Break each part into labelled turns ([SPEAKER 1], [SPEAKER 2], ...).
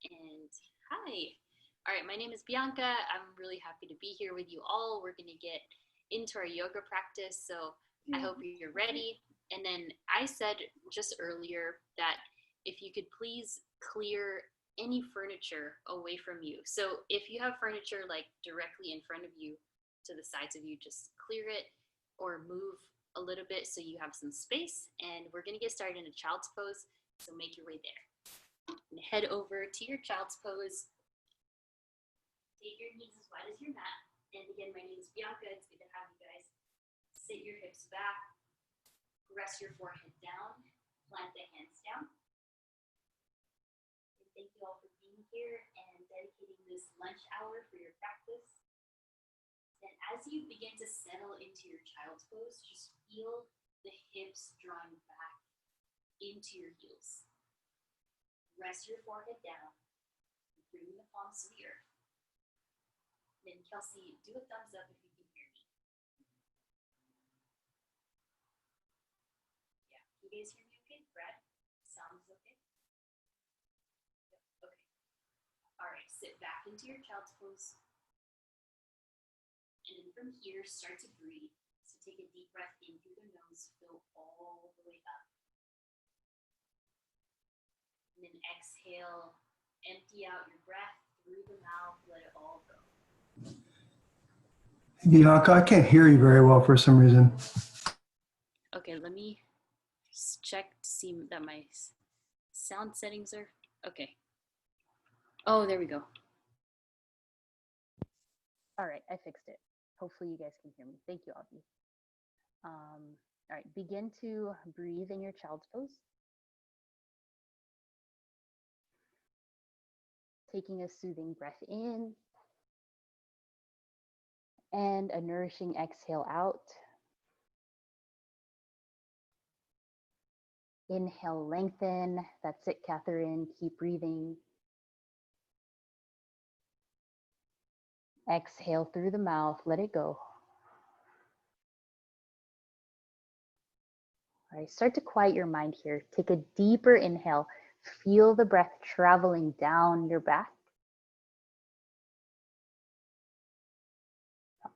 [SPEAKER 1] And hi. All right, my name is Bianca. I'm really happy to be here with you all. We're going to get into our yoga practice, so I hope you're ready. And then I said just earlier that if you could please clear any furniture away from you. So if you have furniture like directly in front of you, to the sides of you, just clear it or move a little bit so you have some space. And we're going to get started in a child's pose, so make your way there. And head over to your child's pose. Take your knees as wide as your mat. And again, my name is Bianca. It's good to have you guys. Sit your hips back. Rest your forehead down. Plant the hands down. And thank you all for being here and dedicating this lunch hour for your practice. And as you begin to settle into your child's pose, just feel the hips drawing back into your heels. Rest your forehead down, bring the palms to the earth. Then Kelsey, do a thumbs up if you can hear me. Yeah, you guys hear me okay? Brad, sound is okay? Okay. All right, sit back into your child's pose. And then from here, start to breathe. So take a deep breath in through the nose, fill all the way up. And then exhale, empty out your breath through the mouth, let it all go.
[SPEAKER 2] Bianca, I can't hear you very well for some reason.
[SPEAKER 1] Okay, let me just check to see that my sound settings are, okay. Oh, there we go. All right, I fixed it. Hopefully you guys can hear me. Thank you, Avi. All right, begin to breathe in your child's pose. Taking a soothing breath in and a nourishing exhale out. Inhale, lengthen. That's it, Catherine. Keep breathing. Exhale through the mouth, let it go. All right, start to quiet your mind here. Take a deeper inhale. Feel the breath traveling down your back.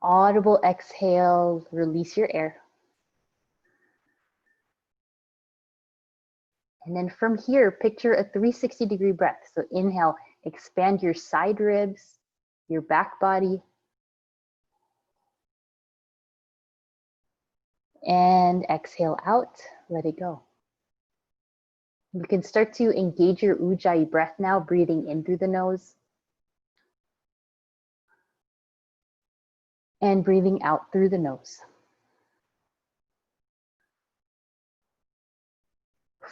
[SPEAKER 1] Audible exhale, release your air. And then from here, picture a 360-degree breath. So inhale, expand your side ribs, your back body. And exhale out, let it go. You can start to engage your Ujjayi breath now, breathing in through the nose. And breathing out through the nose.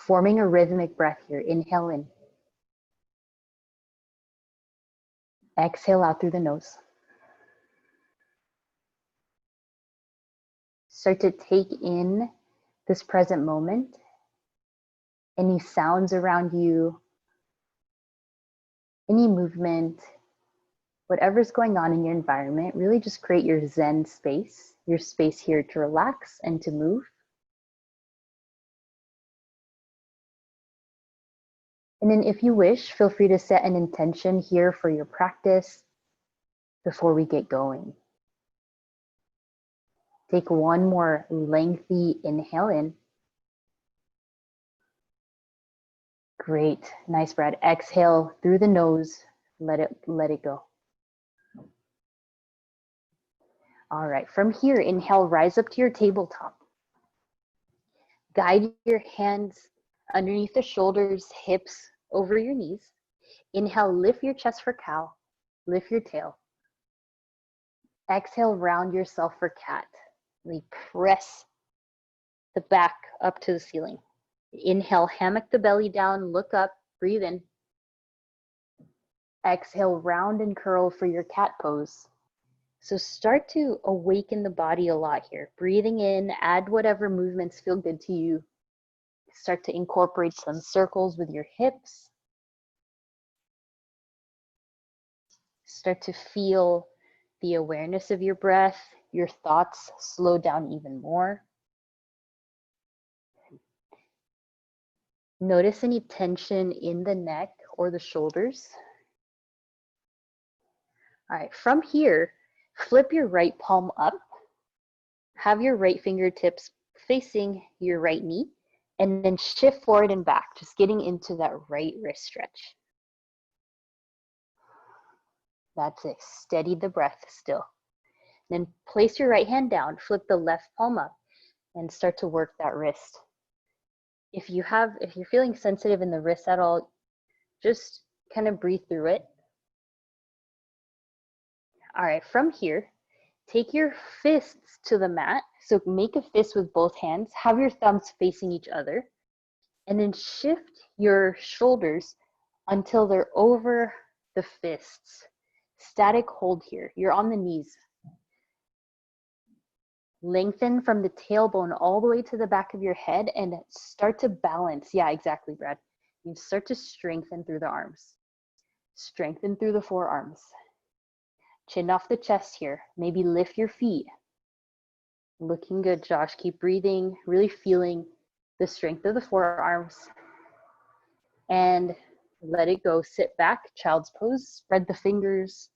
[SPEAKER 1] Forming a rhythmic breath here. Inhale in. Exhale out through the nose. Start to take in this present moment. Any sounds around you, any movement, whatever's going on in your environment, really just create your Zen space, your space here to relax and to move. And then if you wish, feel free to set an intention here for your practice before we get going. Take one more lengthy inhale in. Great, nice breath. Exhale through the nose, let it go. All right, from here, inhale, rise up to your tabletop. Guide your hands underneath the shoulders, hips over your knees. Inhale, lift your chest for cow, lift your tail. Exhale, round yourself for cat. Really press the back up to the ceiling. Inhale, hammock the belly down, look up, breathe in. Exhale, round and curl for your cat pose. So start to awaken the body a lot here. Breathing in, add whatever movements feel good to you. Start to incorporate some circles with your hips. Start to feel the awareness of your breath. Your thoughts slow down even more. Notice any tension in the neck or the shoulders.
[SPEAKER 3] All right, from here, flip your right palm up. Have your right fingertips facing your right knee, and then shift forward and back, just getting into that right wrist stretch. That's it. Steady the breath still. Then place your right hand down, flip the left palm up, and start to work that wrist. If you're feeling sensitive in the wrist at all, just kind of breathe through it. All right, from here, take your fists to the mat. So make a fist with both hands. Have your thumbs facing each other. And then shift your shoulders until they're over the fists. Static hold here. You're on the knees. Lengthen from the tailbone all the way to the back of your head and start to balance. Yeah, exactly, Brad. You start to strengthen through the arms. Strengthen through the forearms. Chin off the chest here. Maybe lift your feet. Looking good, Josh. Keep breathing, really feeling the strength of the forearms. And let it go. Sit back, child's pose. Spread the fingers.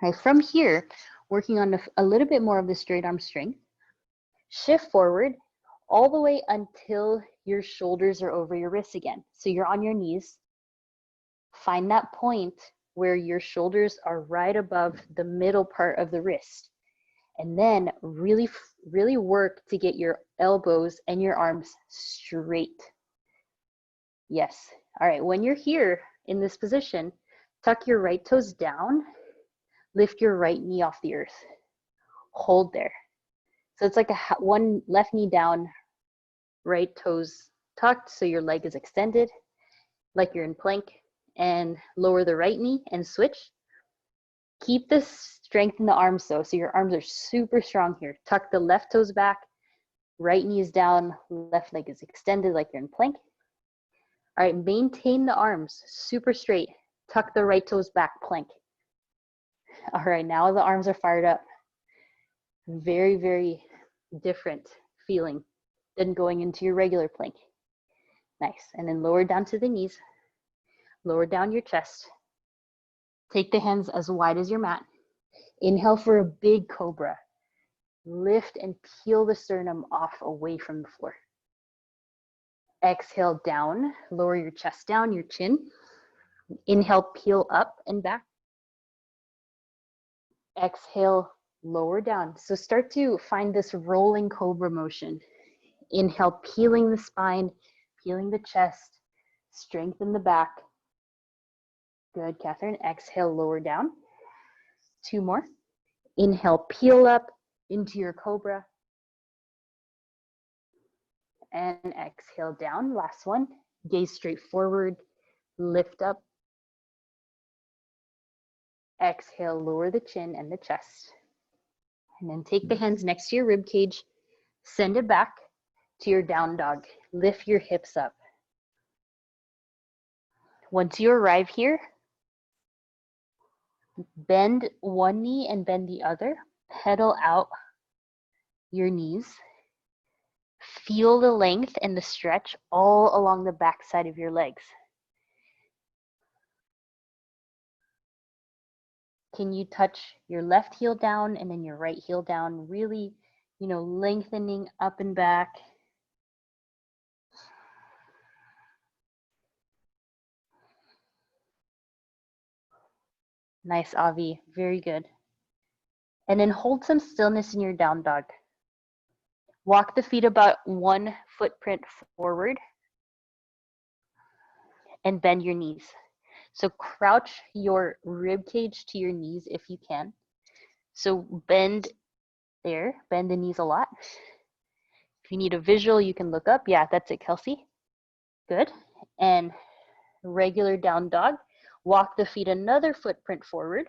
[SPEAKER 3] All right, from here, working on a little bit more of the straight arm strength. Shift forward all the way until your shoulders are over your wrists again. So you're on your knees. Find that point where your shoulders are right above the middle part of the wrist. And then really, really work to get your elbows and your arms straight. Yes. All right, when you're here in this position, tuck your right toes down, lift your right knee off the earth. Hold there. So it's like one left knee down, right toes tucked, so your leg is extended, like you're in plank, and lower the right knee and switch. Keep this strength in the arms though, so your arms are super strong here. Tuck the left toes back, right knee is down, left leg is extended like you're in plank. All right, maintain the arms super straight. Tuck the right toes back, plank. All right, now the arms are fired up. Very, very different feeling than going into your regular plank. Nice, and then lower down to the knees. Lower down your chest. Take the hands as wide as your mat. Inhale for a big cobra. Lift and peel the sternum off away from the floor. Exhale down, lower your chest down, your chin. Inhale, peel up and back. Exhale, lower down. So start to find this rolling cobra motion. Inhale, peeling the spine, peeling the chest, strengthen the back. Good, Catherine. Exhale, lower down. 2 more. Inhale, peel up into your cobra. And exhale down. Last one. Gaze straight forward. Lift up. Exhale, lower the chin and the chest. And then take the hands next to your rib cage. Send it back to your down dog. Lift your hips up. Once you arrive here, bend one knee and bend the other. Pedal out your knees. Feel the length and the stretch all along the back side of your legs. Can you touch your left heel down and then your right heel down, really, lengthening up and back. Nice, Avi, very good. And then hold some stillness in your down dog. Walk the feet about 1 footprint forward and bend your knees. So crouch your rib cage to your knees if you can. So bend there, bend the knees a lot. If you need a visual, you can look up. Yeah, that's it, Kelsey. Good. And regular down dog. Walk the feet another footprint forward.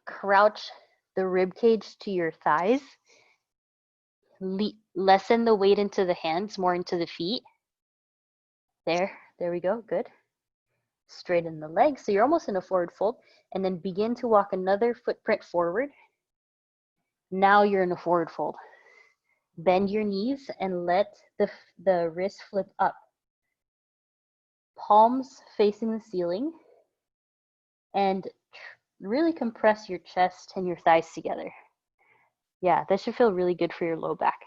[SPEAKER 3] Crouch the rib cage to your thighs. Lessen the weight into the hands, more into the feet. There we go, good. Straighten the legs, so you're almost in a forward fold, and then begin to walk another footprint forward. Now you're in a forward fold. Bend your knees and let the wrist flip up. palms facing the ceiling, and really compress your chest and your thighs together. Yeah, that should feel really good for your low back.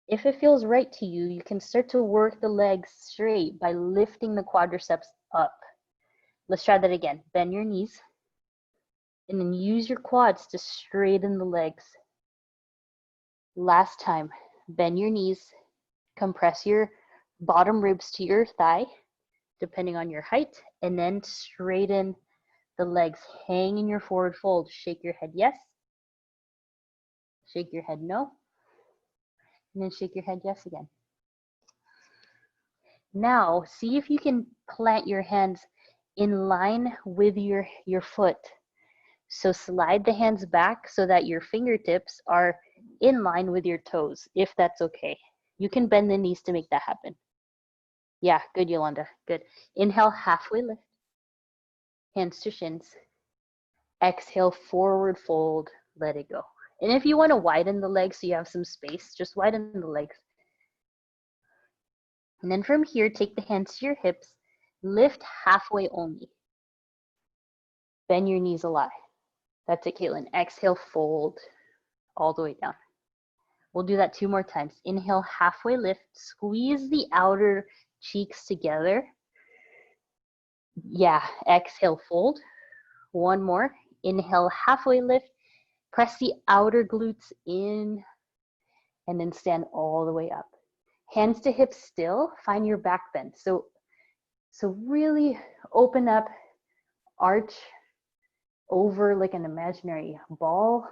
[SPEAKER 3] If it feels right to you, you can start to work the legs straight by lifting the quadriceps up. Let's try that again. Bend your knees, and then use your quads to straighten the legs. Last time, bend your knees, compress your bottom ribs to your thigh, depending on your height, and then straighten the legs. Hang in your forward fold. Shake your head yes, shake your head no, and then shake your head yes again. Now, see if you can plant your hands in line with your foot. So slide the hands back so that your fingertips are in line with your toes, if that's okay. You can bend the knees to make that happen. Yeah, good, Yolanda, good. Inhale, halfway lift, hands to shins. Exhale, forward fold, let it go. And if you want to widen the legs so you have some space, just widen the legs. And then from here, take the hands to your hips, lift halfway only. Bend your knees a lot. That's it, Caitlin. Exhale, fold all the way down. We'll do that 2 more times. Inhale, halfway lift, squeeze the outer cheeks together. Yeah, exhale, fold. 1 more. Inhale, halfway lift, press the outer glutes in, and then stand all the way up. Hands to hips still, find your back bend. So really open up, arch over like an imaginary ball.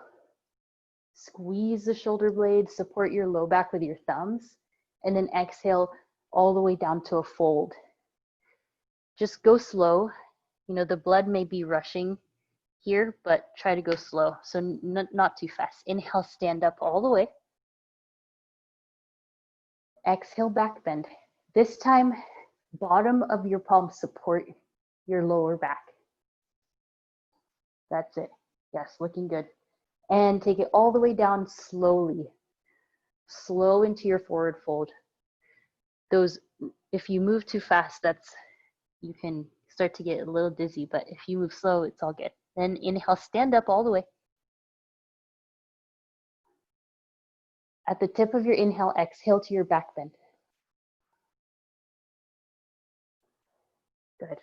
[SPEAKER 3] Squeeze the shoulder blades, support your low back with your thumbs, and then exhale all the way down to a fold. Just go slow. You know, the blood may be rushing here, but try to go slow, so not too fast. Inhale, stand up all the way. Exhale, back bend. This time, bottom of your palms support your lower back. That's it. Yes, looking good. And take it all the way down slowly. Slow into your forward fold. Those, if you move too fast, you can start to get a little dizzy, but if you move slow, it's all good. Then inhale, stand up all the way. At the tip of your inhale, exhale to your back bend. Good.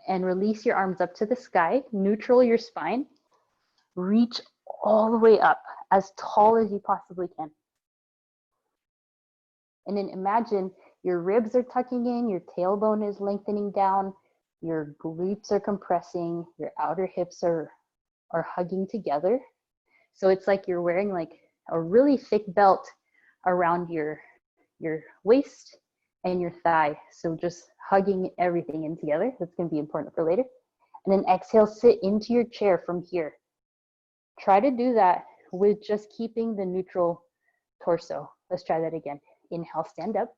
[SPEAKER 3] And release your arms up to the sky, neutral your spine. Reach all the way up, as tall as you possibly can. And then imagine your ribs are tucking in, your tailbone is lengthening down, your glutes are compressing, your outer hips are hugging together. So it's like you're wearing like a really thick belt around your waist and your thigh. So just hugging everything in together. That's going to be important for later. And then exhale, sit into your chair from here. Try to do that with just keeping the neutral torso. Let's try that again. Inhale, stand up.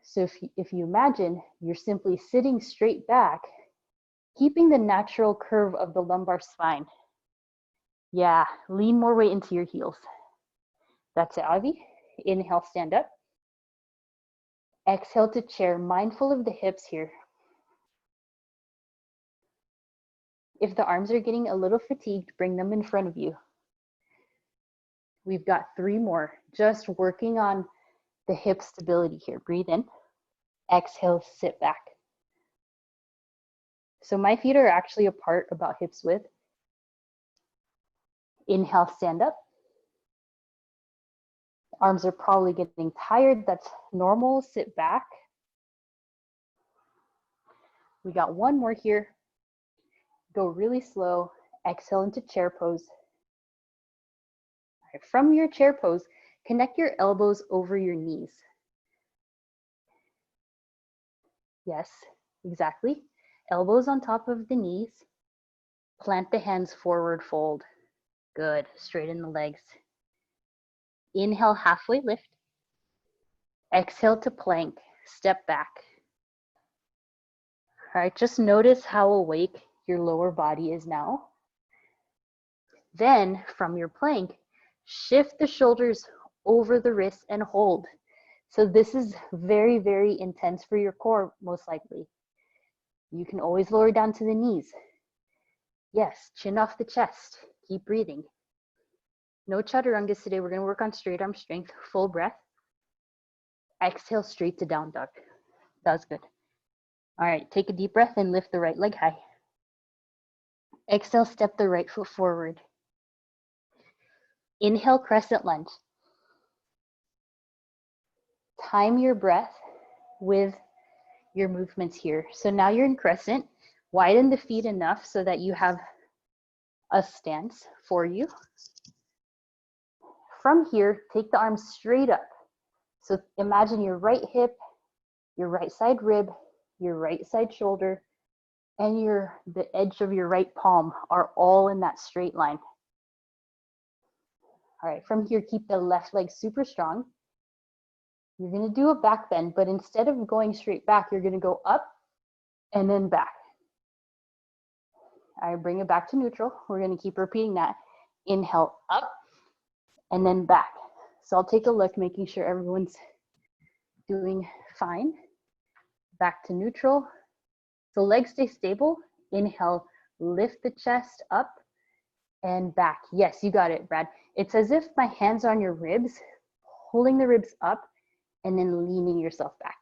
[SPEAKER 3] So if you imagine you're simply sitting straight back, keeping the natural curve of the lumbar spine. Yeah, lean more weight into your heels. That's it, Avi. Inhale, stand up. Exhale to chair, mindful of the hips here. If the arms are getting a little fatigued, bring them in front of you. We've got 3 more, just working on the hip stability here. Breathe in, exhale, sit back. So my feet are actually apart about hips width. Inhale, stand up. Arms are probably getting tired. That's normal. Sit back. We got 1 more here. Go really slow. Exhale into chair pose. All right, from your chair pose, connect your elbows over your knees. Yes, exactly. Elbows on top of the knees. Plant the hands forward, fold. Good. Straighten the legs. Inhale, halfway lift. Exhale to plank. Step back. All right, just notice how awake your lower body is now. Then, from your plank, shift the shoulders over the wrists and hold. So this is very, very intense for your core, most likely. You can always lower down to the knees. Yes, chin off the chest. Keep breathing. No chaturangas today. We're going to work on straight arm strength. Full breath. Exhale straight to down dog. That was good. All right, take a deep breath and lift the right leg high. Exhale, step the right foot forward. Inhale, crescent lunge. Time your breath with your movements here. So now you're in crescent. Widen the feet enough so that you have a stance for you. From here, take the arms straight up. So imagine your right hip, your right side rib, your right side shoulder, and the edge of your right palm are all in that straight line. All right, from here, keep the left leg super strong. You're gonna do a back bend, but instead of going straight back, you're gonna go up and then back. All right, bring it back to neutral. We're gonna keep repeating that. Inhale, up, and then back. So I'll take a look, making sure everyone's doing fine. Back to neutral. So legs stay stable. Inhale, lift the chest up and back. Yes, you got it, Brad. It's as if my hands are on your ribs, holding the ribs up and then leaning yourself back.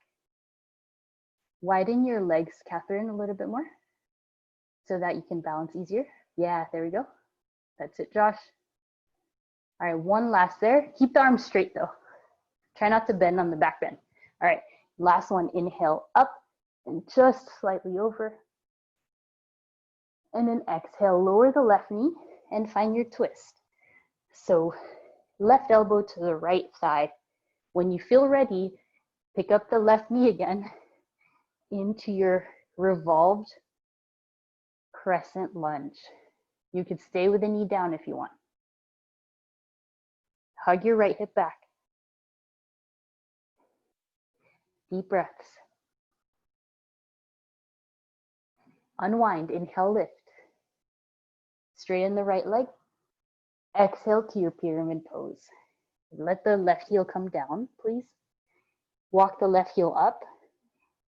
[SPEAKER 3] Widen your legs, Catherine, a little bit more so that you can balance easier. Yeah, there we go. That's it, Josh. All right, one last there. Keep the arms straight though. Try not to bend on the back bend. All right, last one. Inhale up and just slightly over. And then exhale, lower the left knee and find your twist. So left elbow to the right thigh. When you feel ready, pick up the left knee again into your revolved crescent lunge. You could stay with the knee down if you want. Hug your right hip back. Deep breaths. Unwind, inhale, lift. Straighten the right leg. Exhale to your pyramid pose. Let the left heel come down, please. Walk the left heel up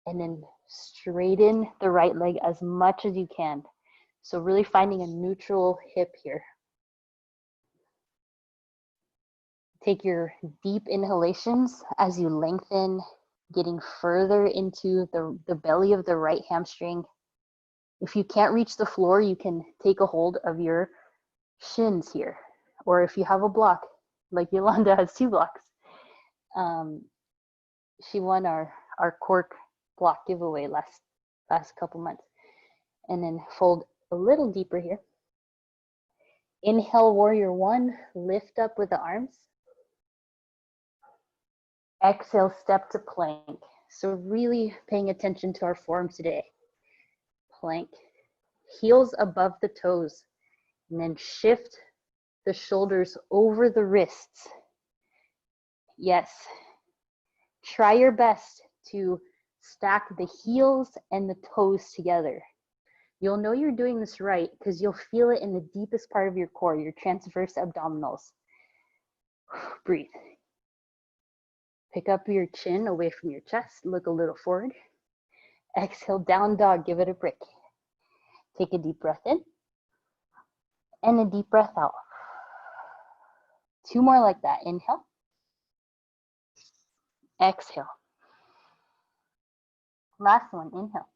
[SPEAKER 3] and then straighten the right leg as much as you can. So really finding a neutral hip here. Take your deep inhalations as you lengthen, getting further into the belly of the right hamstring. If you can't reach the floor, you can take a hold of your shins here. Or if you have a block, like Yolanda has 2 blocks. She won our cork block giveaway last couple months. And then fold a little deeper here. Inhale, warrior 1, lift up with the arms. Exhale, step to plank. So really paying attention to our form today. Plank, heels above the toes, and then shift the shoulders over the wrists. Yes, try your best to stack the heels and the toes together. You'll know you're doing this right because you'll feel it in the deepest part of your core, your transverse abdominals. Breathe. Pick up your chin away from your chest, look a little forward. Exhale, down dog, give it a break. Take a deep breath in and a deep breath out. 2 more like that. Inhale. Exhale. Last one, inhale.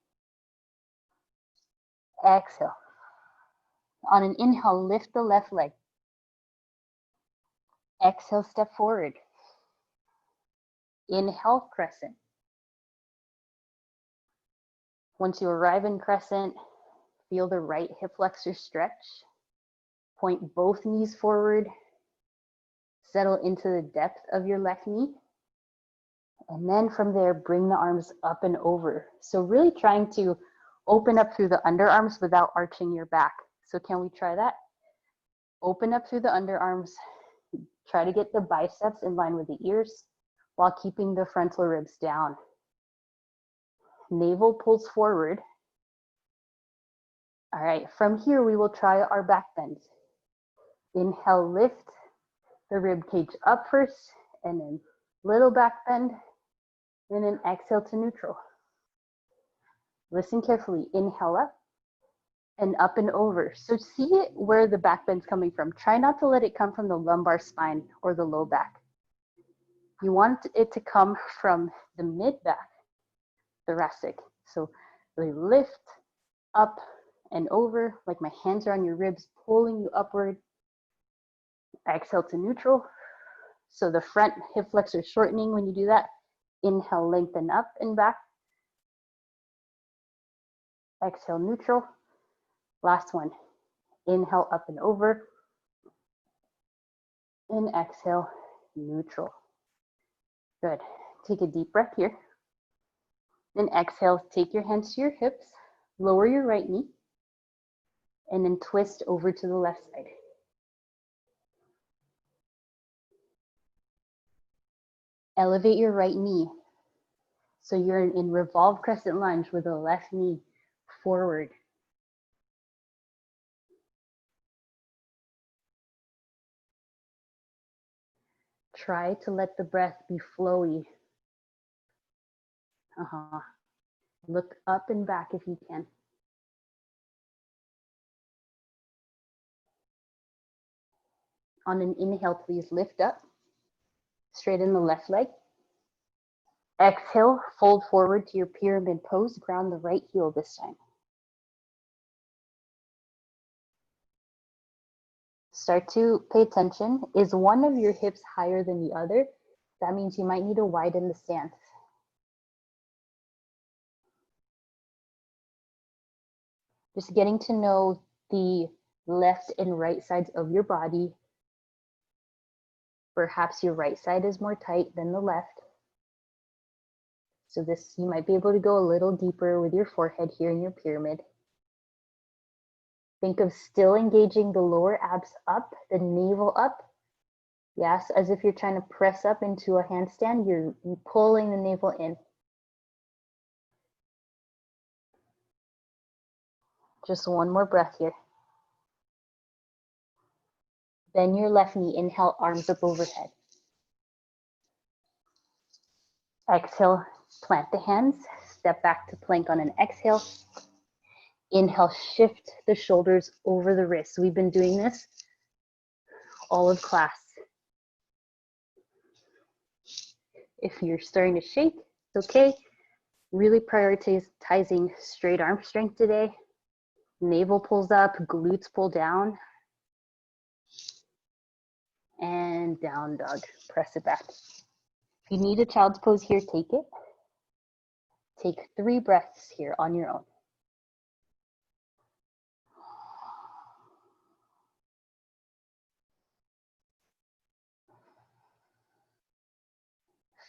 [SPEAKER 3] Exhale. On an inhale, lift the left leg. Exhale, step forward. Inhale, crescent. Once you arrive in crescent, feel the right hip flexor stretch. Point both knees forward. Settle into the depth of your left knee. And then from there, bring the arms up and over. So really trying to open up through the underarms without arching your back. So can we try that? Open up through the underarms. Try to get the biceps in line with the ears while keeping the frontal ribs down. Navel pulls forward. All right, from here we will try our back bends. Inhale, lift the rib cage up first, and then little back bend, And then exhale to neutral. Listen carefully. Inhale up and up and over. So see where the back bend's coming from. Try not to let it come from the lumbar spine or the low back. You want it to come from the mid back, thoracic. So really lift up and over, like my hands are on your ribs, pulling you upward. Exhale to neutral. So the front hip flexor shortening when you do that. Inhale, lengthen up and back. Exhale, neutral. Last one. Inhale, up and over. And exhale, neutral. Good. Take a deep breath here. Then exhale, take your hands to your hips, lower your right knee, and then twist over to the left side. Elevate your right knee. So you're in revolved crescent lunge with the left knee forward. Try to let the breath be flowy. Look up and back if you can. On an inhale, please lift up, straighten the left leg. Exhale, fold forward to your pyramid pose, ground the right heel this time. Start to pay attention. Is one of your hips higher than the other? That means you might need to widen the stance. Just getting to know the left and right sides of your body. Perhaps your right side is more tight than the left. So this, you might be able to go a little deeper with your forehead here in your pyramid. Think of still engaging the lower abs up, the navel up. Yes, as if you're trying to press up into a handstand, you're pulling the navel in. Just one more breath here. Bend your left knee, inhale, arms up overhead. Exhale, plant the hands, step back to plank on an exhale. Inhale, shift the shoulders over the wrists. We've been doing this all of class. If you're starting to shake, it's okay. Really prioritizing straight arm strength today. Navel pulls up, glutes pull down. And down dog, press it back. If you need a child's pose here, take it. Take 3 breaths here on your own.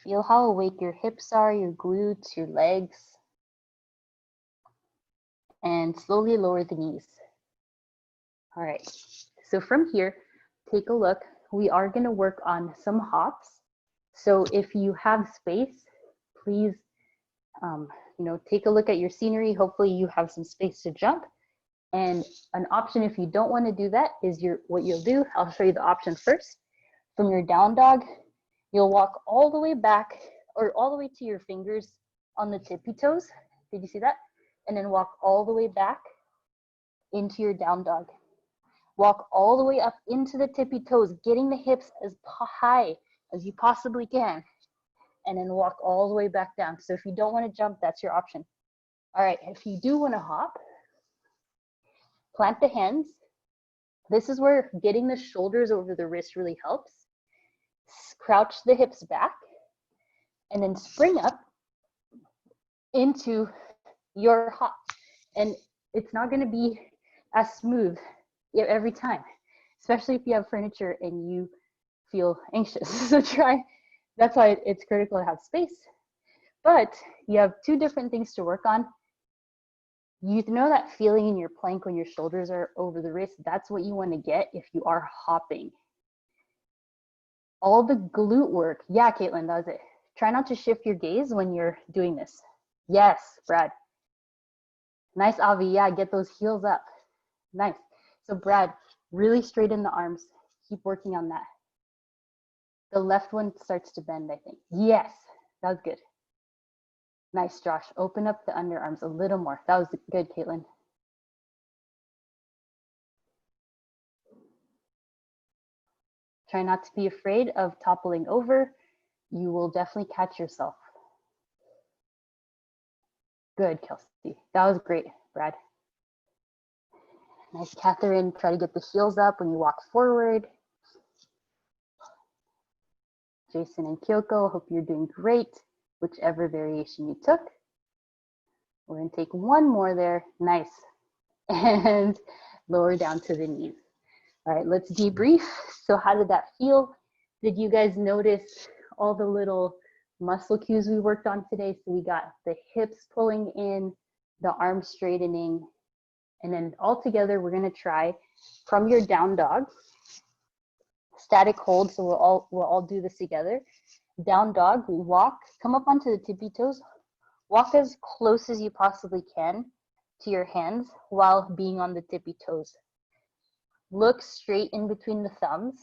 [SPEAKER 3] Feel how awake your hips are, your glutes, your legs. And slowly lower the knees. All right, so from here, take a look. We are gonna work on some hops. So if you have space, please, take a look at your scenery. Hopefully you have some space to jump. And an option, if you don't wanna do that, is what you'll do, I'll show you the option first. From your down dog, you'll walk all the way back or all the way to your fingers on the tippy toes. Did you see that? And then walk all the way back into your down dog. Walk all the way up into the tippy toes, getting the hips as high as you possibly can. And then walk all the way back down. So if you don't want to jump, that's your option. All right, if you do want to hop, plant the hands. This is where getting the shoulders over the wrist really helps. Crouch the hips back and then spring up into your hop. And it's not going to be as smooth every time, especially if you have furniture and you feel anxious. So that's why it's critical to have space. But you have 2 different things to work on. You know that feeling in your plank when your shoulders are over the wrist? That's what you want to get if you are hopping. All the glute work. Yeah, Caitlin, that was it. Try not to shift your gaze when you're doing this. Yes, Brad. Nice, Avi. Yeah, get those heels up. Nice. So Brad, really straighten the arms. Keep working on that. The left one starts to bend, I think. Yes, that was good. Nice, Josh. Open up the underarms a little more. That was good, Caitlin. Try not to be afraid of toppling over. You will definitely catch yourself. Good, Kelsey. That was great, Brad. Nice, Catherine. Try to get the heels up when you walk forward. Jason and Kyoko, hope you're doing great, whichever variation you took. We're gonna take one more there. Nice. And lower down to the knees. All right, let's debrief. So how did that feel? Did you guys notice all the little muscle cues we worked on today? So we got the hips pulling in, the arms straightening, and then all together we're gonna try from your down dog, static hold, so we'll all do this together. Down dog, we walk, come up onto the tippy toes, walk as close as you possibly can to your hands while being on the tippy toes. Look straight in between the thumbs.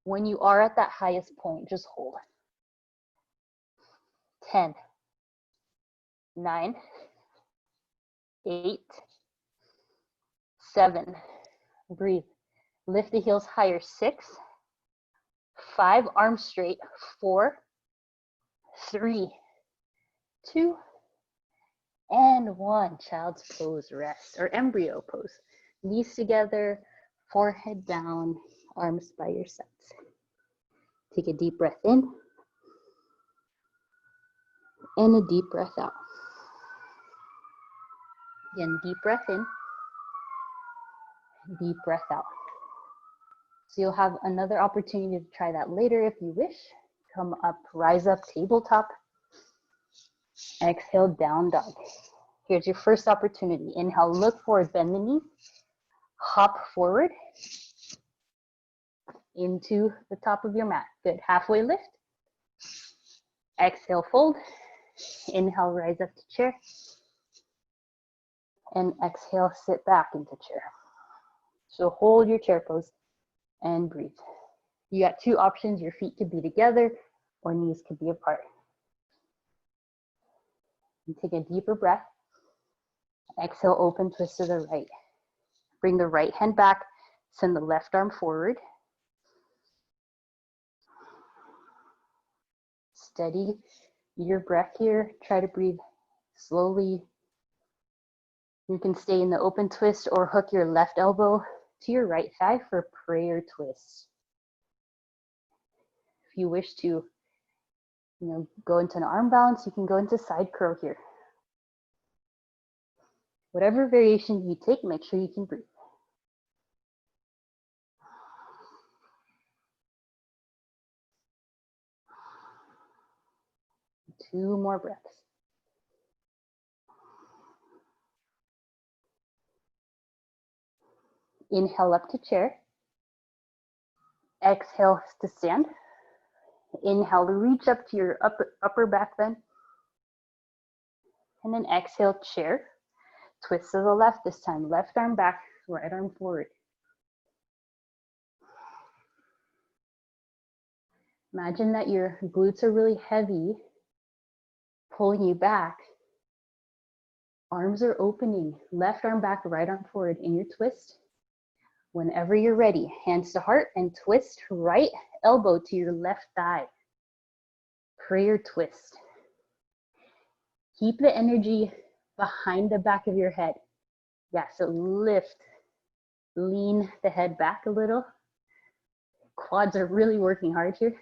[SPEAKER 3] When you are at that highest point, just hold. 10, 9, 8, 7, breathe. Lift the heels higher, 6, 5, arms straight, 4, 3, 2, and 1. Child's pose, rest, or embryo pose. Knees together, forehead down, arms by your sides. Take a deep breath in, and a deep breath out. Again, deep breath in, deep breath out. So you'll have another opportunity to try that later if you wish. Come up, rise up, tabletop. Exhale, down dog. Here's your first opportunity. Inhale, look forward, bend the knee. Hop forward into the top of your mat. Good, halfway lift. Exhale, fold. Inhale, rise up to chair. And exhale, sit back into chair. So hold your chair pose and breathe. You got two options. Your feet could be together or knees could be apart. And take a deeper breath. Exhale, open, twist to the right. Bring the right hand back, send the left arm forward. Steady your breath here. Try to breathe slowly. You can stay in the open twist or hook your left elbow to your right thigh for prayer twist. If you wish to, go into an arm balance, you can go into side curl here. Whatever variation you take, make sure you can breathe. Two more breaths. Inhale up to chair. Exhale to stand. Inhale to reach up to your upper back bend. And then exhale, chair. Twist to the left this time. Left arm back, right arm forward. Imagine that your glutes are really heavy, pulling you back. Arms are opening. Left arm back, right arm forward in your twist. Whenever you're ready, hands to heart and twist right elbow to your left thigh. Prayer twist. Keep the energy behind the back of your head. Yeah, so lift, lean the head back a little. Quads are really working hard here.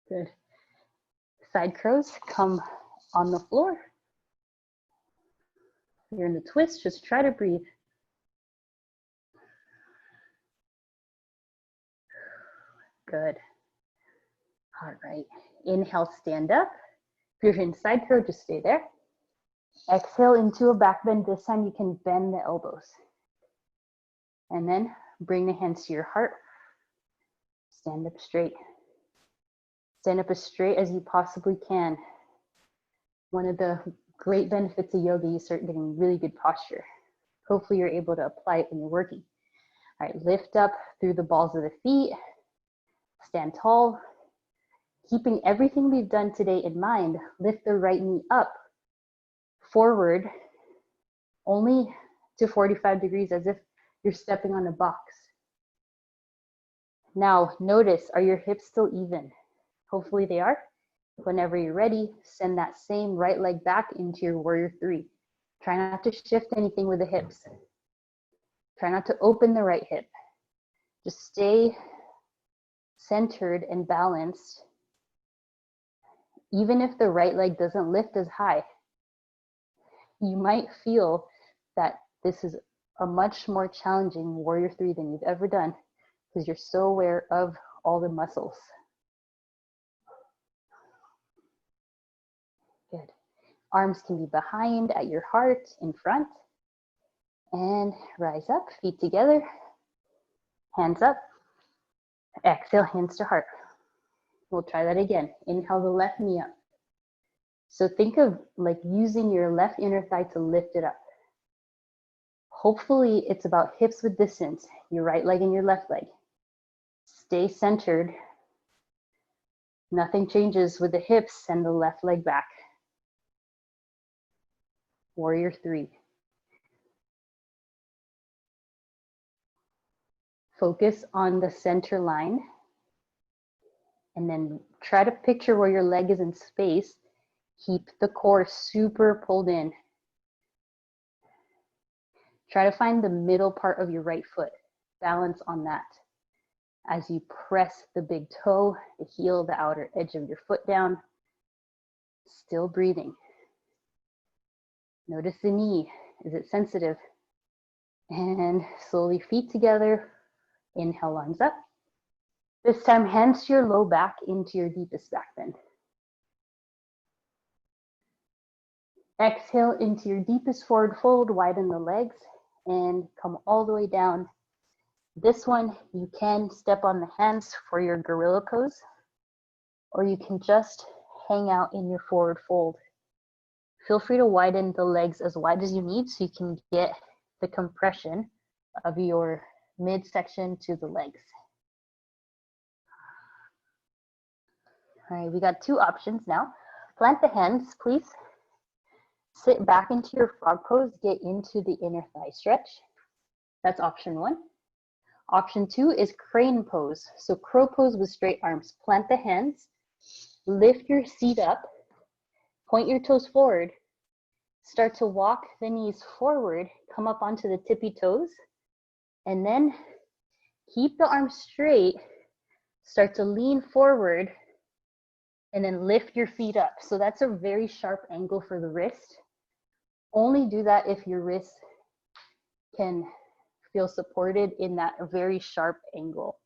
[SPEAKER 3] Good. Side crows, come on the floor. You're in the twist, just try to breathe. Good. All right, inhale, stand up. If you're in side crow, just stay there. Exhale into a back bend. This time you can bend the elbows. And then bring the hands to your heart. Stand up straight. Stand up as straight as you possibly can. One of the great benefits of yoga, you start getting really good posture. Hopefully you're able to apply it when you're working. All right, lift up through the balls of the feet. Stand tall. Keeping everything we've done today in mind, lift the right knee up, forward, only to 45 degrees as if you're stepping on a box. Now, notice, are your hips still even? Hopefully they are. Whenever you're ready, send that same right leg back into your warrior three. Try not to shift anything with the hips. Try not to open the right hip. Just stay centered and balanced. Even if the right leg doesn't lift as high, you might feel that this is a much more challenging warrior three than you've ever done because you're so aware of all the muscles. Good. Arms can be behind at your heart, in front. And rise up, feet together, hands up. Exhale, hands to heart. We'll try that again. Inhale the left knee up. So think of like using your left inner thigh to lift it up. Hopefully it's about hips with distance, your right leg and your left leg. Stay centered. Nothing changes with the hips, send the left leg back. Warrior three. Focus on the center line and then try to picture where your leg is in space. Keep the core super pulled in. Try to find the middle part of your right foot. Balance on that. As you press the big toe, the heel, the outer edge of your foot down, still breathing. Notice the knee. Is it sensitive? And slowly feet together. Inhale, arms up. This time, hands to your low back into your deepest back bend. Exhale into your deepest forward fold, widen the legs, and come all the way down. This one, you can step on the hands for your gorilla pose, or you can just hang out in your forward fold. Feel free to widen the legs as wide as you need so you can get the compression of your midsection to the legs. All right, we got two options now. Plant the hands, please. Sit back into your frog pose, get into the inner thigh stretch. That's option one. Option two is crane pose. So crow pose with straight arms. Plant the hands, lift your seat up, point your toes forward, start to walk the knees forward, come up onto the tippy toes, and then keep the arms straight, start to lean forward, and then lift your feet up. So that's a very sharp angle for the wrist. Only do that if your wrist can feel supported in that very sharp angle.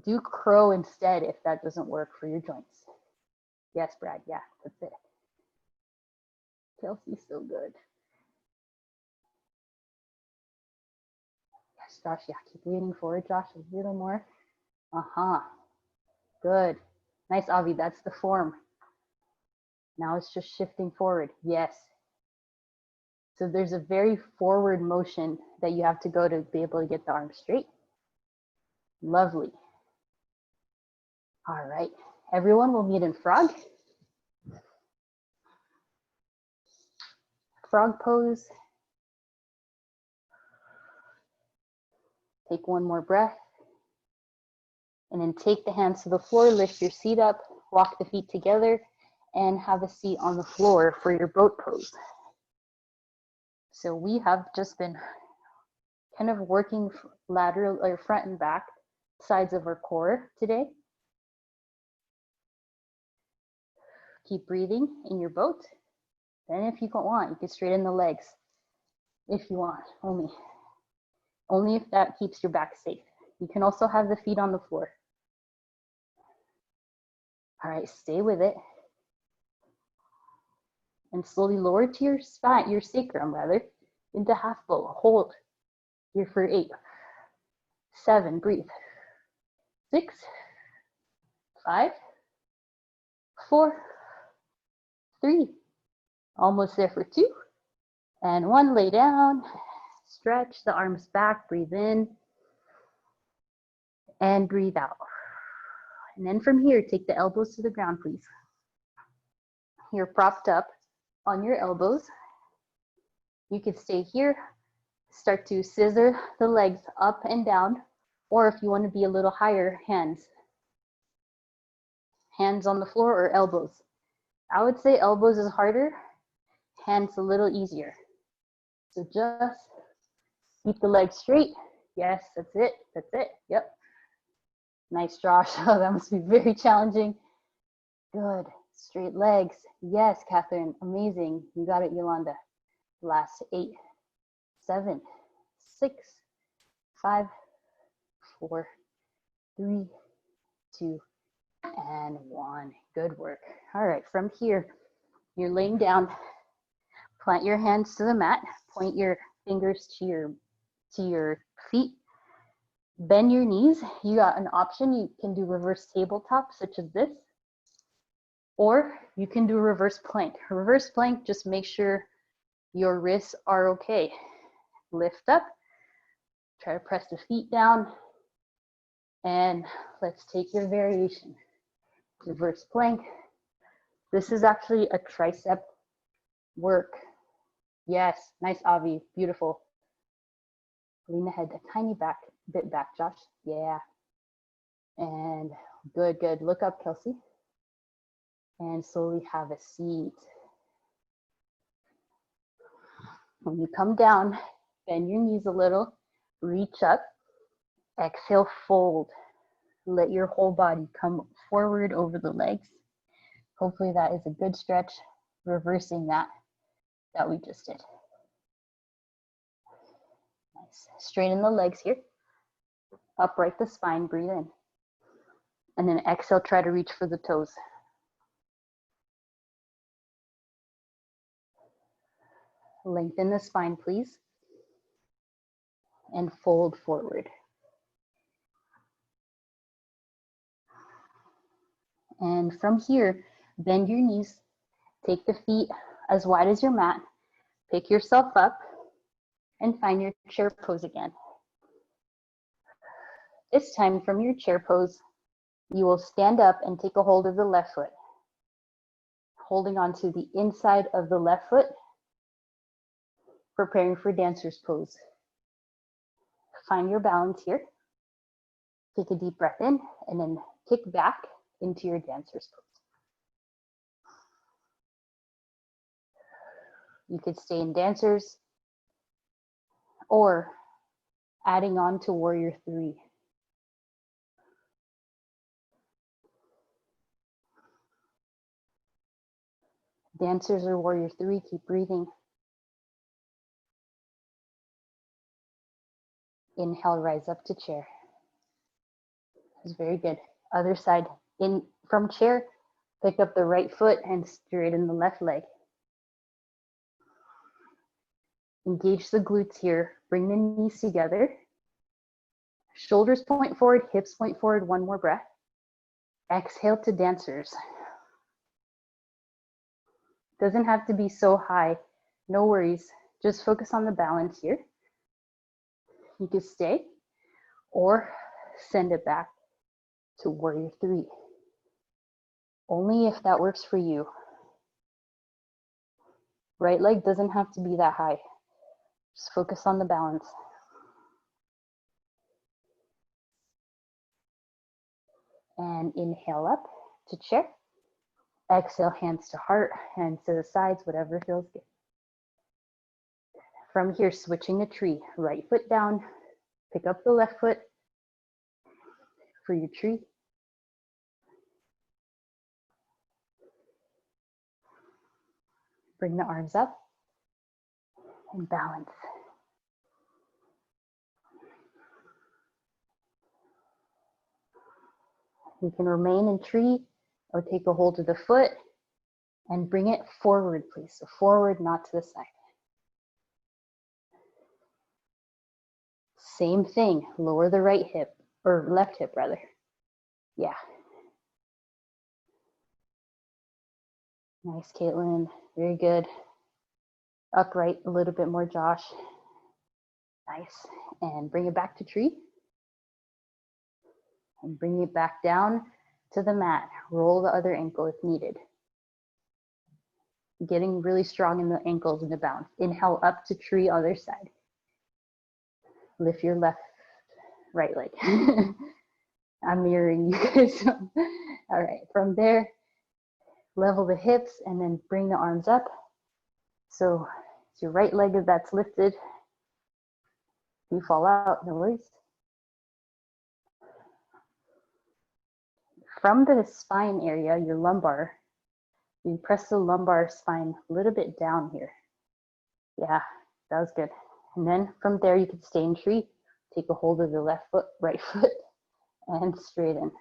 [SPEAKER 3] Do crow instead if that doesn't work for your joints. Yes, Brad, yeah, that's it. Kelsey's so good. Yes, Josh, yeah, keep leaning forward, Josh, a little more. Good. Nice, Avi, that's the form. Now it's just shifting forward, yes. So there's a very forward motion that you have to go to be able to get the arms straight. Lovely. All right, everyone will meet in frog. Frog pose. Take one more breath. And then take the hands to the floor, lift your seat up, walk the feet together, and have a seat on the floor for your boat pose. So we have just been kind of working lateral or front and back sides of our core today. Keep breathing in your boat. Then if you don't want, you can straighten the legs. If you want, only if that keeps your back safe. You can also have the feet on the floor. All right, stay with it. And slowly lower to your spine, your sacrum rather, into half bow. Hold here for 8, 7, breathe. 6, 5, 4, 3, almost there for 2, and 1, lay down, stretch the arms back, breathe in, and breathe out. And then from here, take the elbows to the ground, please. You're propped up on your elbows. You could stay here, start to scissor the legs up and down, or if you want to be a little higher, hands. Hands on the floor or elbows. I would say elbows is harder, hands a little easier. So just keep the legs straight. Yes, that's it, that's it, yep. Nice, Josh. Oh, that must be very challenging. Good, straight legs. Yes, Catherine, amazing. You got it, Yolanda. Last 8, 7, 6, 5, 4, 3, 2, and 1. Good work. All right, from here, you're laying down. Plant your hands to the mat. Point your fingers to your feet. Bend your knees. You got an option. You can do reverse tabletop, such as this, or you can do a reverse plank. A reverse plank, just make sure your wrists are okay. Lift up. Try to press the feet down. And let's take your variation. Reverse plank. This is actually a tricep work. Yes, nice, Avi, beautiful. Lean the head a tiny bit back, Josh. Yeah. And good, good. Look up, Kelsey. And slowly have a seat. When you come down, bend your knees a little, reach up, exhale, fold. Let your whole body come forward over the legs. Hopefully that is a good stretch, reversing that we just did. Nice. Straighten the legs here. Upright the spine, breathe in. And then exhale, try to reach for the toes. Lengthen the spine, please. And fold forward. And from here, bend your knees. Take the feet as wide as your mat. Pick yourself up and find your chair pose again. This time from your chair pose, you will stand up and take a hold of the left foot. Holding onto the inside of the left foot, preparing for dancer's pose. Find your balance here. Take a deep breath in and then kick back into your dancer's pose. You could stay in dancers or adding on to warrior 3. Dancers or warrior 3, keep breathing. Inhale, rise up to chair. That's very good. Other side, in from chair, pick up the right foot and straighten the left leg. Engage the glutes here. Bring the knees together. Shoulders point forward, hips point forward. One more breath. Exhale to dancers. Doesn't have to be so high. No worries. Just focus on the balance here. You can stay or send it back to warrior 3. Only if that works for you. Right leg doesn't have to be that high. Just focus on the balance. And inhale up to chair. Exhale, hands to heart, hands to the sides, whatever feels good. From here, switching a tree. Right foot down, pick up the left foot for your tree. Bring the arms up and balance. You can remain in tree or take a hold of the foot and bring it forward, please. So forward, not to the side. Same thing, lower the right hip, or left hip rather. Yeah. Nice, Caitlin, very good. Upright a little bit more, Josh. Nice, and bring it back to tree. And bring it back down to the mat. Roll the other ankle if needed. Getting really strong in the ankles in the bounce. Inhale up to tree, other side. Lift your right leg. I'm mirroring you guys. All right, from there, level the hips and then bring the arms up. So it's your right leg that's lifted. You fall out, no worries. From the spine area, your lumbar, you press the lumbar spine a little bit down here. Yeah, that was good. And then from there, you can stay in tree. Take a hold of the left foot, right foot, and straighten.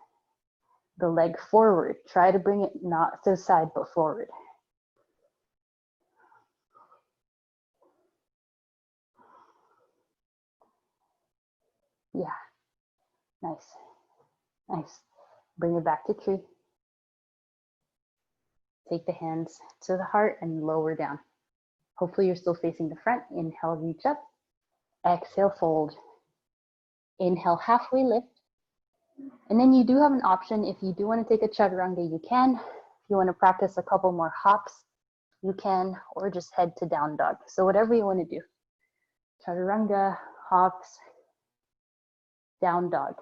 [SPEAKER 3] The leg forward. Try to bring it not to the side, but forward. Yeah, nice, nice. Bring it back to tree. Take the hands to the heart and lower down. Hopefully you're still facing the front. Inhale, reach up. Exhale, fold. Inhale, halfway lift. And then you do have an option. If you do want to take a chaturanga, you can. If you want to practice a couple more hops, you can, or just head to down dog. So whatever you want to do. Chaturanga, hops, down dog.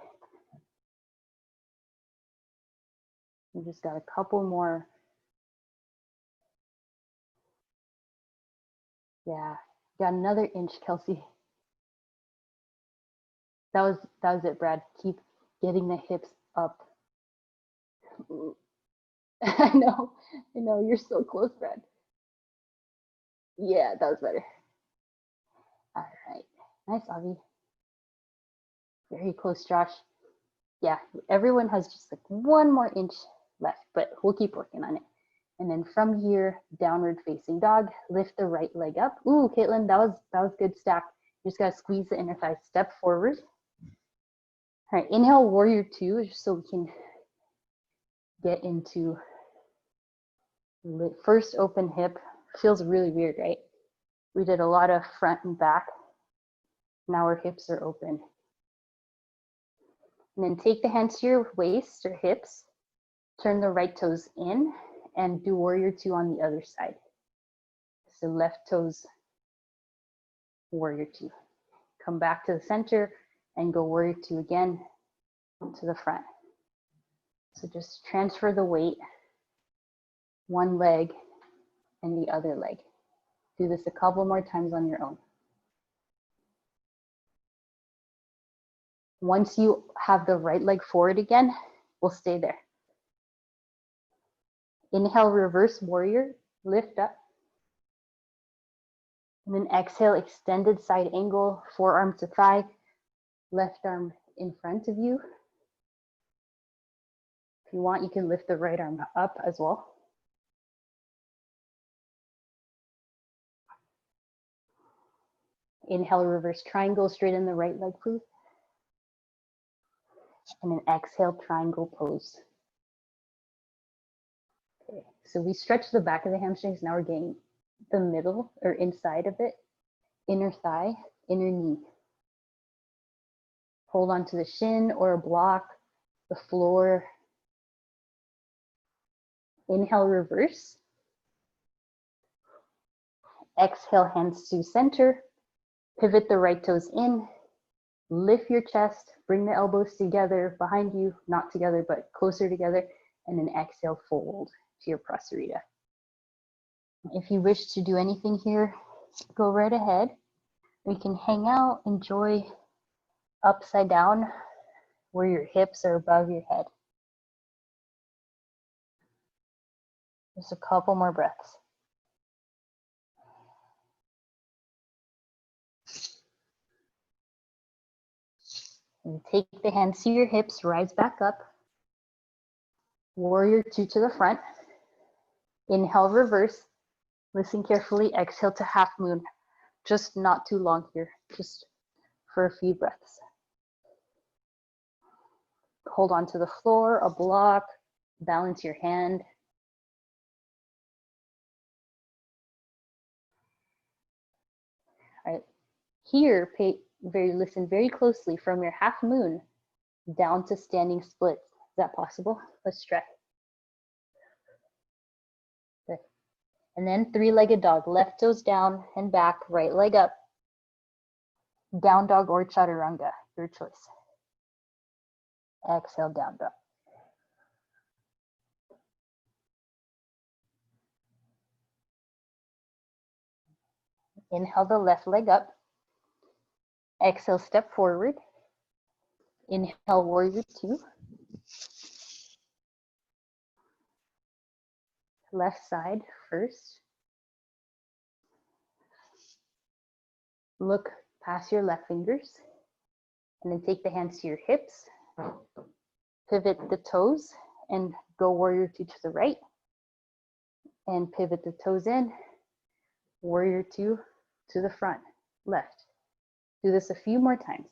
[SPEAKER 3] You just got a couple more. Yeah, got another inch, Kelsey. That was it, Brad. Keep getting the hips up. I know, you're so close, Brad. Yeah, that was better. All right, nice, Avi. Very close, Josh. Yeah, everyone has just like 1 more inch left, but we'll keep working on it. And then from here, downward facing dog, lift the right leg up. Ooh, Caitlin, that was good stack. You just gotta squeeze the inner thigh, step forward. All right, inhale, warrior 2, just so we can get into first open hip. Feels really weird, right? We did a lot of front and back. Now our hips are open. And then take the hands to your waist or hips, turn the right toes in, and do warrior 2 on the other side. So left toes, warrior 2. Come back to the center and go warrior 2 again to the front. So just transfer the weight, one leg and the other leg. Do this a couple more times on your own. Once you have the right leg forward again, we'll stay there. Inhale, reverse warrior, lift up. And then exhale, extended side angle, forearm to thigh, left arm in front of you. If you want, you can lift the right arm up as well. Inhale, reverse triangle, straighten the right leg, please. And then exhale, triangle pose. Okay, so we stretch the back of the hamstrings. Now we're getting the middle or inside of it, inner thigh, inner knee. Hold on to the shin or a block, the floor. Inhale, reverse. Exhale, hands to center. Pivot the right toes in. Lift your chest, bring the elbows together behind you, not together, but closer together. And then exhale, fold to your prasarita. If you wish to do anything here, go right ahead. We can hang out, enjoy upside down where your hips are above your head. Just a couple more breaths. And take the hands to your hips, rise back up. Warrior 2 to the front. Inhale, reverse. Listen carefully, exhale to half moon. Just not too long here, just for a few breaths. Hold on to the floor, a block, balance your hand. All right, here, listen very closely from your half moon down to standing splits. that possible? Let's try. Good. And then three-legged dog, left toes down and back, right leg up. Down dog or chaturanga, your choice. Exhale, down dog. Inhale the left leg up. Exhale, step forward. Inhale, warrior two. Left side first. Look past your left fingers. And then take the hands to your hips. Pivot the toes and go warrior two to the right. And pivot the toes in. Warrior two to the front, left. Do this a few more times.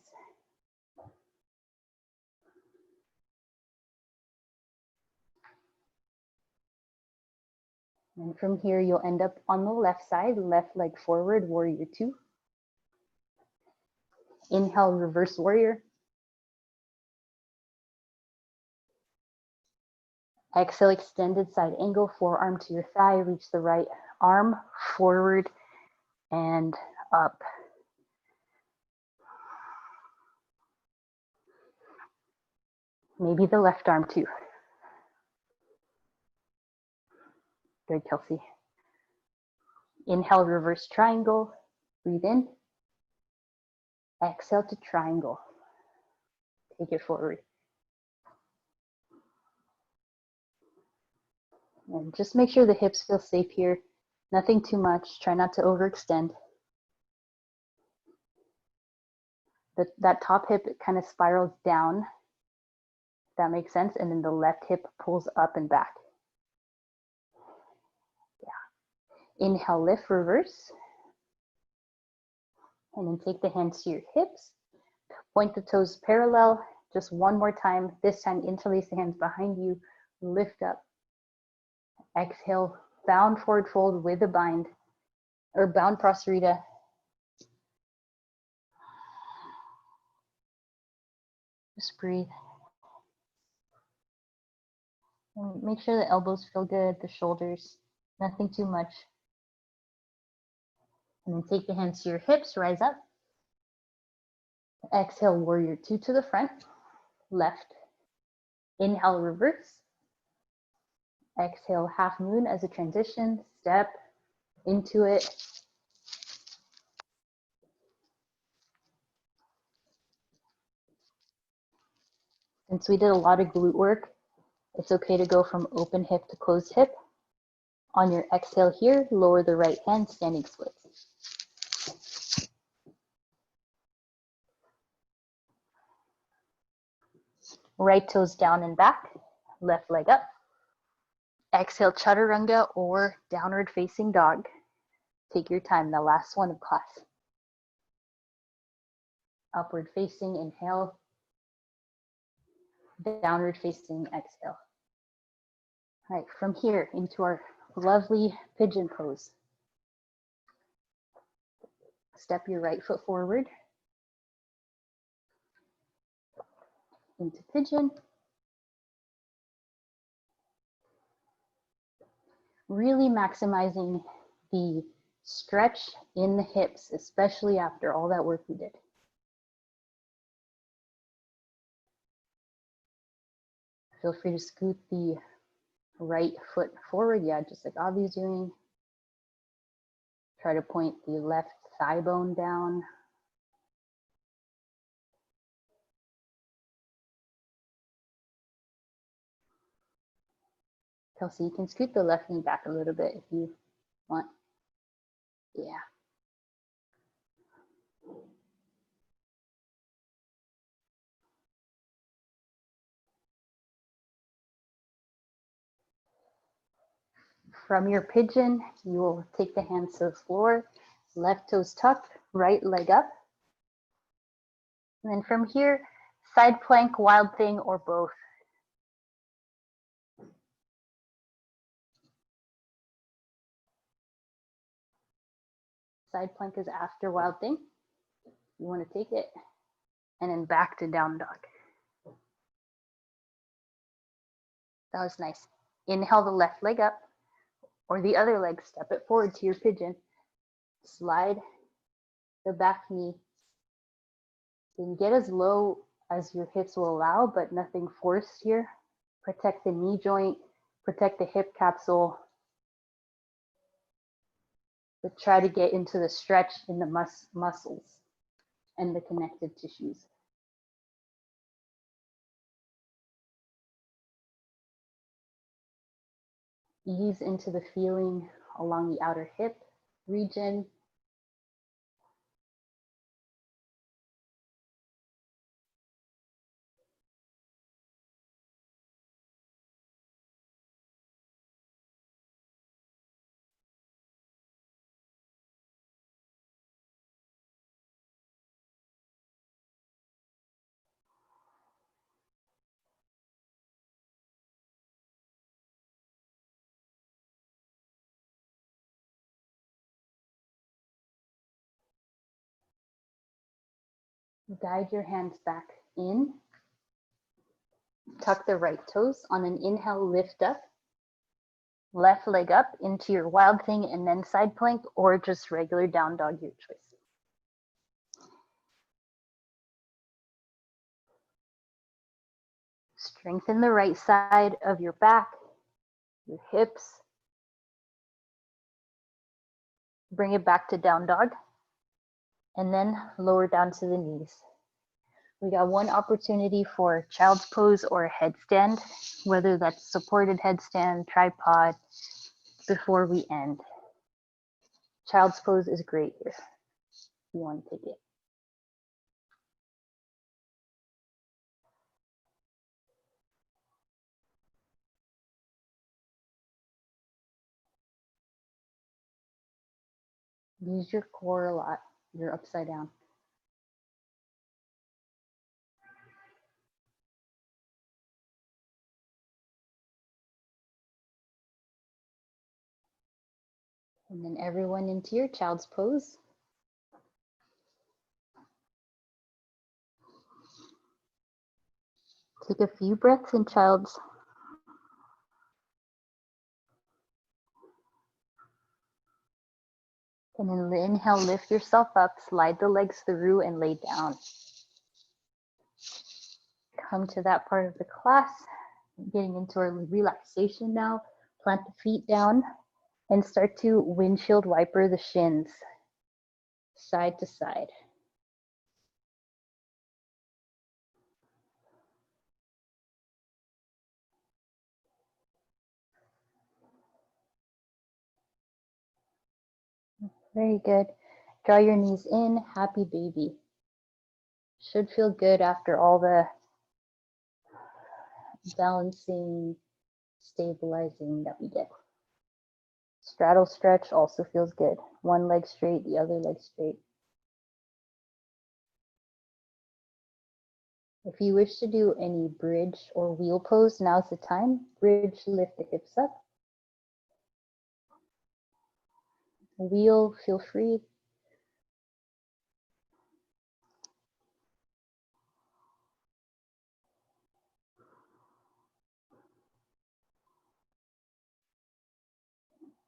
[SPEAKER 3] And from here, you'll end up on the left side, left leg forward, warrior two. Inhale, reverse warrior. Exhale, extended side angle, forearm to your thigh, reach the right arm forward and up. Maybe the left arm too. Good, Kelsey. Inhale, reverse triangle. Breathe in. Exhale to triangle. Take it forward. And just make sure the hips feel safe here. Nothing too much. Try not to overextend. That top hip kind of spirals down, if that makes sense. And then the left hip pulls up and back. Yeah. Inhale, lift, reverse. And then take the hands to your hips. Point the toes parallel. Just one more time. This time, interlace the hands behind you. Lift up. Exhale, bound forward fold with a bind, or bound prasarita. Just breathe. And make sure the elbows feel good, the shoulders, nothing too much. And then take the hands to your hips, rise up. Exhale, warrior two to the front, left. Inhale, reverse. Exhale, half moon as a transition, step into it. Since we did a lot of glute work, it's okay to go from open hip to closed hip. On your exhale here, lower the right hand, standing splits. Right toes down and back, left leg up. Exhale, chaturanga or downward facing dog. Take your time, the last one of class. Upward facing, inhale. Downward facing, exhale. All right, from here into our lovely pigeon pose. Step your right foot forward into pigeon. Really maximizing the stretch in the hips, especially after all that work we did. Feel free to scoot the right foot forward, yeah, just like Avi's doing. Try to point the left thigh bone down. Kelsey, you can scoot the left knee back a little bit if you want. Yeah. From your pigeon, you will take the hands to the floor, left toes tucked, right leg up. And then from here, side plank, wild thing, or both. Side plank is after wild thing. You want to take it, and then back to down dog. That was nice. Inhale the left leg up, or the other leg, step it forward to your pigeon. Slide the back knee. You can get as low as your hips will allow, but nothing forced here. Protect the knee joint, protect the hip capsule. But try to get into the stretch in the muscles and the connective tissues. Ease into the feeling along the outer hip region. Guide your hands back in. Tuck the right toes. On an inhale, lift up. Left leg up into your wild thing and then side plank, or just regular down dog, your choice. Strengthen the right side of your back, your hips. Bring it back to down dog, and then lower down to the knees. We got one opportunity for child's pose or a headstand, whether that's supported headstand, tripod, before we end. Child's pose is great here, if you want to take it. Use your core a lot. You're upside down. And then everyone into your child's pose. Take a few breaths in child's. And then inhale, lift yourself up, slide the legs through and lay down. Come to that part of the class, getting into our relaxation now. Plant the feet down and start to windshield wiper the shins, side to side. Very good. Draw your knees in, happy baby. Should feel good after all the balancing, stabilizing that we did. Straddle stretch also feels good. One leg straight, the other leg straight. If you wish to do any bridge or wheel pose, now's the time. Bridge, lift the hips up. Wheel, feel free.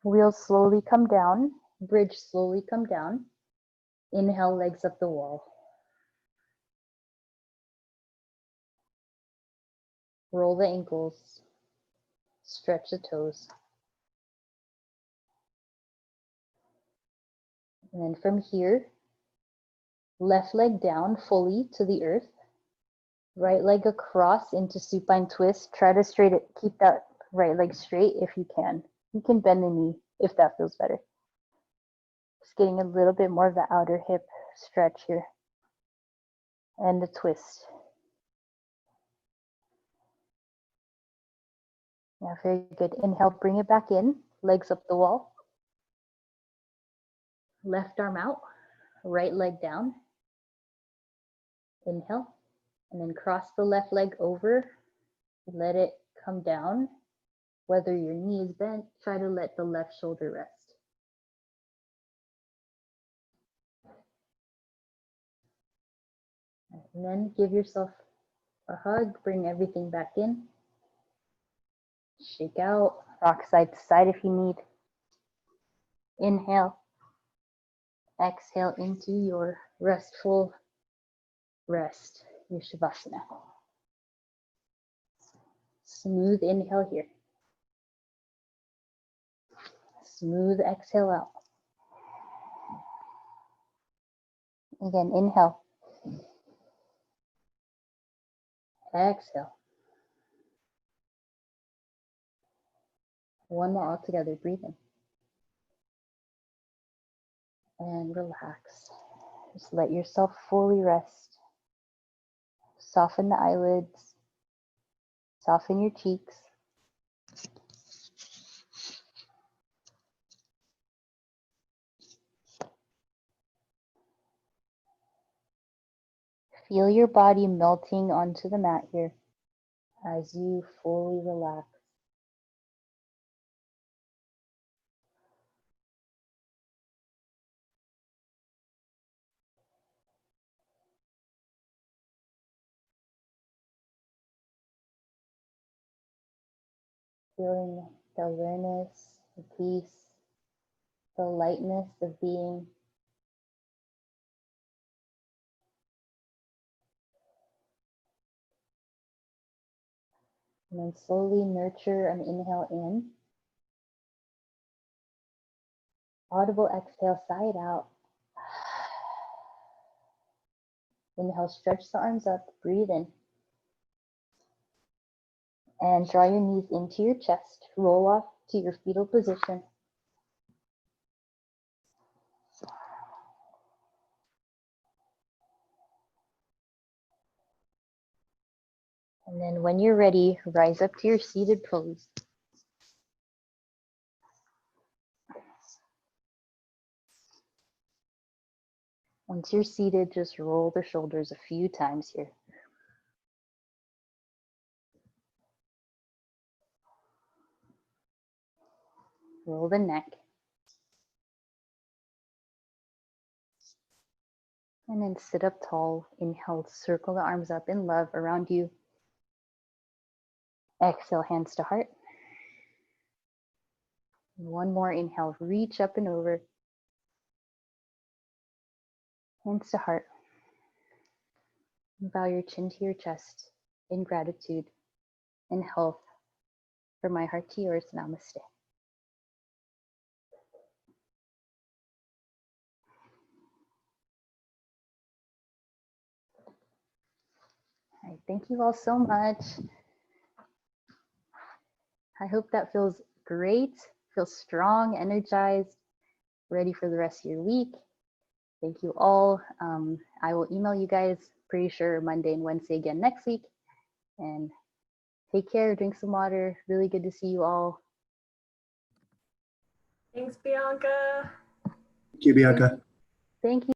[SPEAKER 3] Wheel, slowly come down. Bridge, slowly come down. Inhale, legs up the wall. Roll the ankles. Stretch the toes. And then from here, left leg down fully to the earth. Right leg across into supine twist. Try to keep that right leg straight if you can. You can bend the knee if that feels better. Just getting a little bit more of the outer hip stretch here. And the twist. Yeah, very good. Inhale, bring it back in. Legs up the wall. Left arm out. Right leg down. Inhale. And then cross the left leg over. Let it come down. Whether your knee is bent, try to let the left shoulder rest. And then give yourself a hug, bring everything back in. Shake out, rock side to side if you need. Inhale. Exhale into your restful rest, your Shavasana. Smooth inhale here. Smooth exhale out. Again, inhale. Exhale. One more all together. Breathe in. And relax. Just let yourself fully rest. Soften the eyelids. Soften your cheeks. Feel your body melting onto the mat here as you fully relax. Feeling the awareness, the peace, the lightness of being. And then slowly nurture an inhale in. Audible exhale, side out. Inhale, stretch the arms up, breathe in. And draw your knees into your chest. Roll off to your fetal position. And then when you're ready, rise up to your seated pose. Once you're seated, just roll the shoulders a few times here. Roll the neck. And then sit up tall. Inhale, circle the arms up in love around you. Exhale, hands to heart. One more inhale, reach up and over. Hands to heart. Bow your chin to your chest in gratitude and health. From my heart to yours, namaste. All right, thank you all so much. I hope that feels great, feels strong, energized, ready for the rest of your week. Thank you all. I will email you guys, pretty sure Monday and Wednesday again next week. And take care, drink some water. Really good to see you all.
[SPEAKER 4] Thanks, Bianca.
[SPEAKER 2] Thank you, Bianca.
[SPEAKER 3] Thank you.